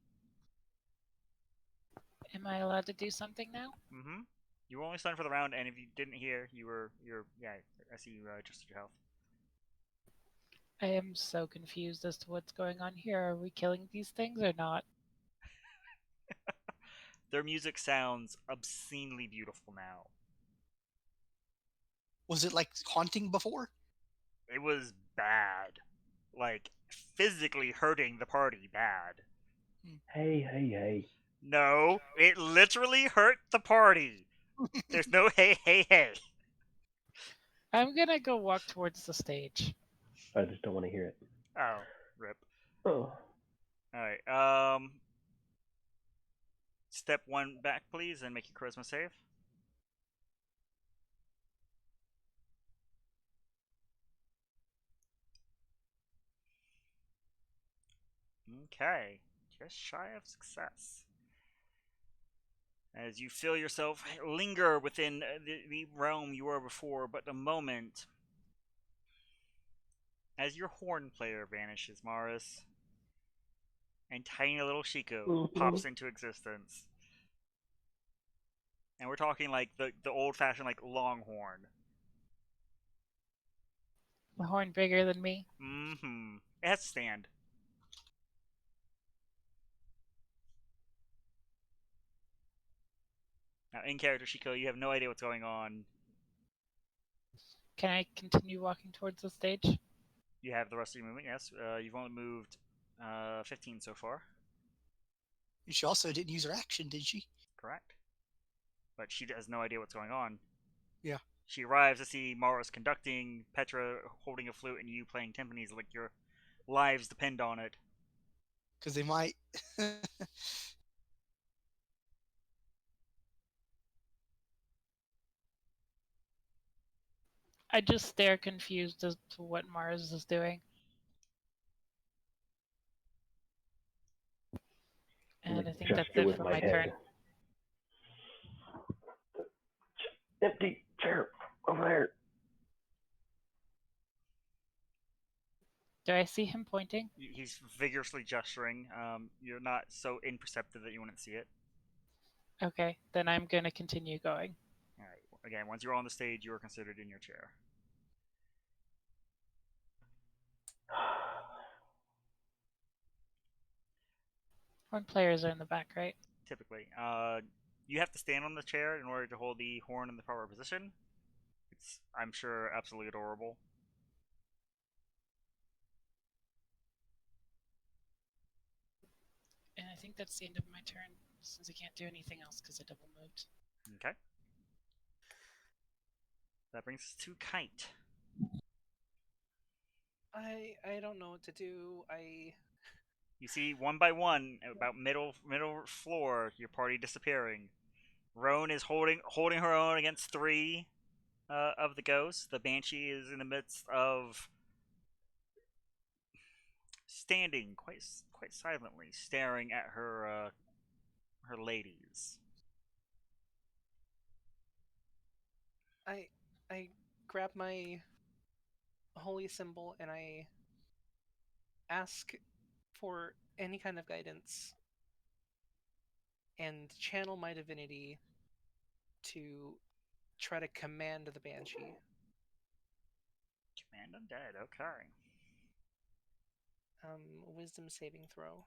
[SPEAKER 7] Am I allowed to do something now?
[SPEAKER 3] Mm-hmm. You were only stunned for the round, and if you didn't hear, you're yeah. I see you adjusted your health.
[SPEAKER 7] I am so confused as to what's going on here. Are we killing these things or not?
[SPEAKER 3] Their music sounds obscenely beautiful now.
[SPEAKER 5] Was it like haunting before?
[SPEAKER 3] It was bad. Like, physically hurting the party bad.
[SPEAKER 2] Hey.
[SPEAKER 3] No, it literally hurt the party. There's no hey.
[SPEAKER 7] I'm gonna go walk towards the stage.
[SPEAKER 2] I just don't want to hear it.
[SPEAKER 3] Oh, rip.
[SPEAKER 2] Oh.
[SPEAKER 3] Alright, step 1 back, please, and make your charisma save. Okay, just shy of success. As you feel yourself linger within the realm you were before, but the moment as your horn player vanishes, Maris, and tiny little Shiko pops into existence. And we're talking like the old fashioned like longhorn.
[SPEAKER 7] The horn bigger than me.
[SPEAKER 3] Mm-hmm. It has to stand. Now in character, Shiko, you have no idea what's going on.
[SPEAKER 7] Can I continue walking towards the stage?
[SPEAKER 3] You have the rest of your movement, yes. You've only moved 15 so far.
[SPEAKER 5] She also didn't use her action, did she?
[SPEAKER 3] Correct. But she has no idea what's going on.
[SPEAKER 5] Yeah.
[SPEAKER 3] She arrives to see Maris conducting, Petra holding a flute, and you playing timpanis like your lives depend on it.
[SPEAKER 5] Because they might.
[SPEAKER 7] I just stare confused as to what Mars is doing. And I think that's
[SPEAKER 2] Gesture
[SPEAKER 7] it
[SPEAKER 2] with
[SPEAKER 7] for
[SPEAKER 2] my
[SPEAKER 7] my
[SPEAKER 2] head.
[SPEAKER 7] turn.
[SPEAKER 2] Empty chair over there.
[SPEAKER 7] Do I see him pointing?
[SPEAKER 3] He's vigorously gesturing. You're not so imperceptive that you wouldn't see it.
[SPEAKER 7] Okay, then I'm gonna continue going.
[SPEAKER 3] Alright, again, once you're on the stage, you are considered in your chair.
[SPEAKER 7] Horn players are in the back, right?
[SPEAKER 3] Typically. You have to stand on the chair in order to hold the horn in the proper position. It's, I'm sure, absolutely adorable.
[SPEAKER 7] And I think that's the end of my turn, since I can't do anything else because I double moved.
[SPEAKER 3] Okay. That brings us to Kite.
[SPEAKER 6] I don't know what to do.
[SPEAKER 3] You see, one by one, about middle floor, your party disappearing. Roan is holding her own against 3 of the ghosts. The Banshee is in the midst of standing quite silently, staring at her ladies.
[SPEAKER 6] I grab my holy symbol and I ask for any kind of guidance and channel my divinity to try to command the Banshee.
[SPEAKER 3] Command undead, okay.
[SPEAKER 6] Wisdom saving throw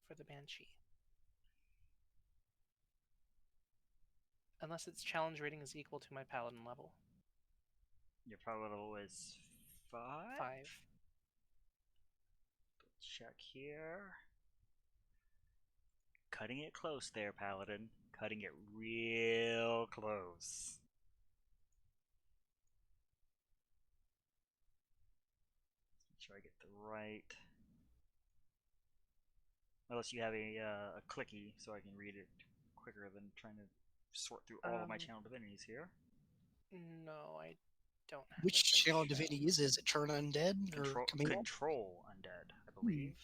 [SPEAKER 6] for the Banshee. Unless its challenge rating is equal to my paladin level.
[SPEAKER 3] Your power level is 5?
[SPEAKER 6] 5.
[SPEAKER 3] Check here. Cutting it close there, Paladin. Cutting it real close. Make sure I get the right. Unless you have a clicky, so I can read it quicker than trying to sort through all of my channel divinities here.
[SPEAKER 6] No, I don't have
[SPEAKER 5] Which
[SPEAKER 6] it.
[SPEAKER 5] channel divinity is it? Is it turn undead or command?
[SPEAKER 3] Control undead, I believe.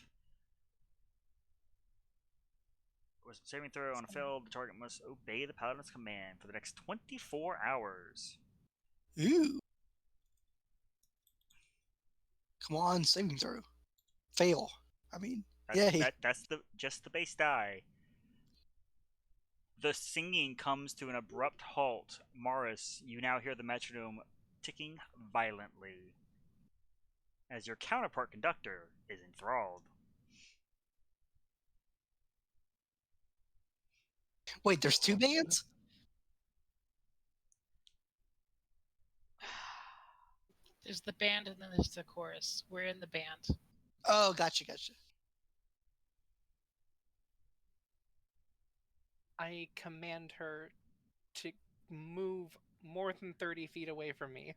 [SPEAKER 3] Was saving throw on a failed, the target must obey the paladin's command for the next 24 hours.
[SPEAKER 5] Ooh. Come on, saving throw. Fail. I mean, yay.
[SPEAKER 3] That's just the base die. The singing comes to an abrupt halt. Morris, you now hear the metronome ticking violently as your counterpart conductor is enthralled.
[SPEAKER 5] Wait, there's 2 bands?
[SPEAKER 7] There's the band and then there's the chorus. We're in the band.
[SPEAKER 5] Oh, gotcha.
[SPEAKER 6] I command her to move more than 30 feet away from me.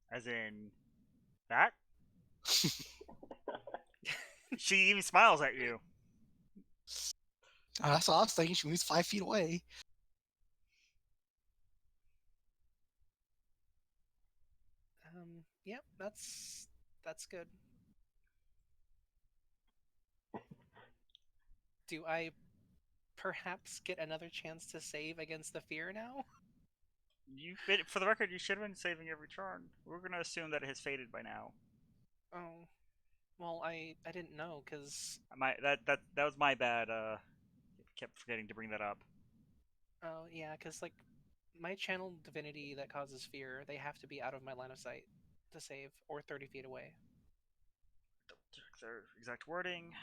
[SPEAKER 3] As in that? She even smiles at you.
[SPEAKER 5] That's what I was thinking. She moves 5 feet away.
[SPEAKER 6] Yep, that's good. Do I perhaps get another chance to save against the fear now?
[SPEAKER 3] For the record, you should have been saving every turn. We're gonna assume that it has faded by now.
[SPEAKER 6] Oh, well, I didn't know because
[SPEAKER 3] That was my bad. Kept forgetting to bring that up.
[SPEAKER 6] oh yeah, because like my channel divinity that causes fear, they have to be out of my line of sight to save or 30 feet away.
[SPEAKER 3] Double check their exact wording.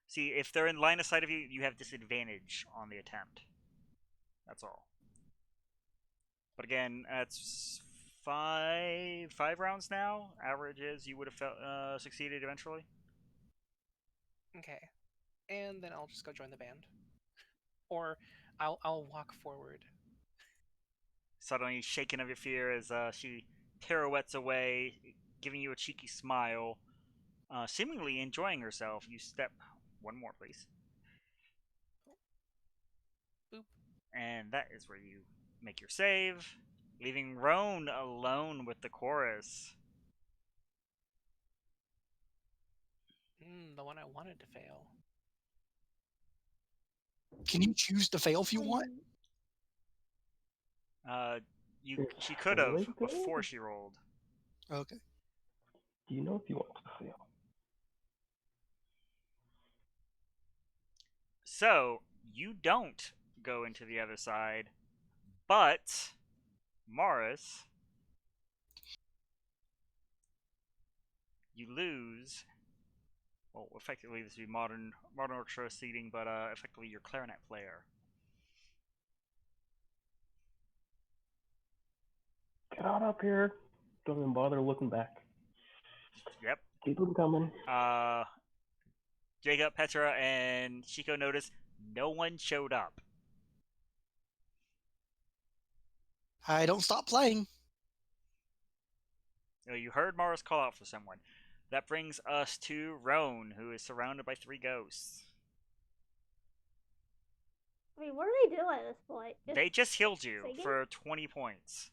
[SPEAKER 3] See, if they're in line of sight of you, you have disadvantage on the attempt. That's all. But again, that's five rounds now. Average is you would have succeeded eventually.
[SPEAKER 6] Okay, and then I'll just go join the band, or I'll walk forward.
[SPEAKER 3] Suddenly shaken of your fear as she pirouettes away, giving you a cheeky smile, seemingly enjoying herself. You step one more, please.
[SPEAKER 6] Boop.
[SPEAKER 3] And that is where you make your save, leaving Roan alone with the chorus.
[SPEAKER 6] The one I wanted to fail.
[SPEAKER 5] Can you choose to fail if you want?
[SPEAKER 3] She could have
[SPEAKER 2] Really good?
[SPEAKER 3] before she rolled.
[SPEAKER 5] Okay.
[SPEAKER 2] Do you know if you want to fail?
[SPEAKER 3] So you don't go into the other side, but Morris, you lose. Well, effectively this would be modern orchestra seating, but effectively your clarinet player.
[SPEAKER 2] Get on up here. Don't even bother looking back.
[SPEAKER 3] Yep.
[SPEAKER 2] Keep them coming.
[SPEAKER 3] Jacob, Petra, and Chico notice no one showed up.
[SPEAKER 5] I don't stop playing.
[SPEAKER 3] You heard Morris call out for someone. That brings us to Roan, who is surrounded by 3 ghosts.
[SPEAKER 1] I mean, what are they doing at this point?
[SPEAKER 3] They just healed you
[SPEAKER 1] singing?
[SPEAKER 3] for 20 points.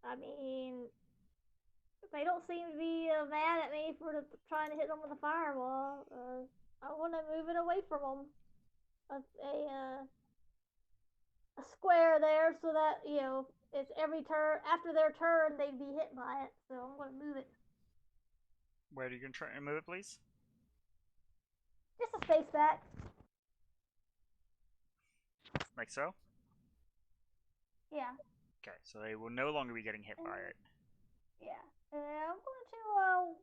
[SPEAKER 1] I mean, they don't seem to be mad at me for trying to hit them with a fireball. I want to move it away from them. A square there so that, it's every turn. After their turn, they'd be hit by it. So I'm going to move it.
[SPEAKER 3] Where are you going to try and move it, please?
[SPEAKER 1] Just a space back.
[SPEAKER 3] Like so?
[SPEAKER 1] Yeah.
[SPEAKER 3] Okay, so they will no longer be getting hit by it.
[SPEAKER 1] Yeah. And I'm going to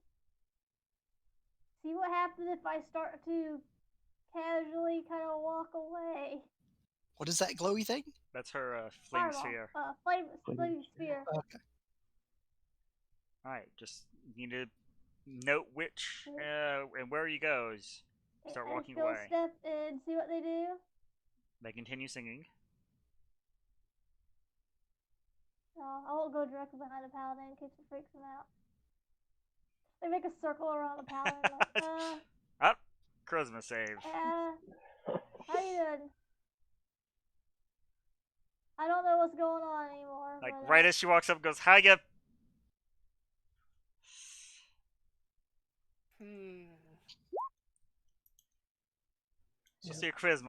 [SPEAKER 1] see what happens if I start to casually kind of walk away.
[SPEAKER 5] What is that glowy thing?
[SPEAKER 3] That's her flame
[SPEAKER 1] Fireball.
[SPEAKER 3] sphere.
[SPEAKER 1] Flame sphere.
[SPEAKER 5] Okay.
[SPEAKER 3] Alright, just need to note which and where he goes. Start walking
[SPEAKER 1] still
[SPEAKER 3] away.
[SPEAKER 1] Step and see what they do.
[SPEAKER 3] They continue singing.
[SPEAKER 1] I won't go directly behind the paladin in case it freaks them out. They make a circle around the paladin.
[SPEAKER 3] Up, charisma save.
[SPEAKER 1] How you doing? I don't know what's going on anymore.
[SPEAKER 3] Like
[SPEAKER 1] but,
[SPEAKER 3] right as she walks up, goes, "Hiya."
[SPEAKER 6] Hmm.
[SPEAKER 3] So see your charisma.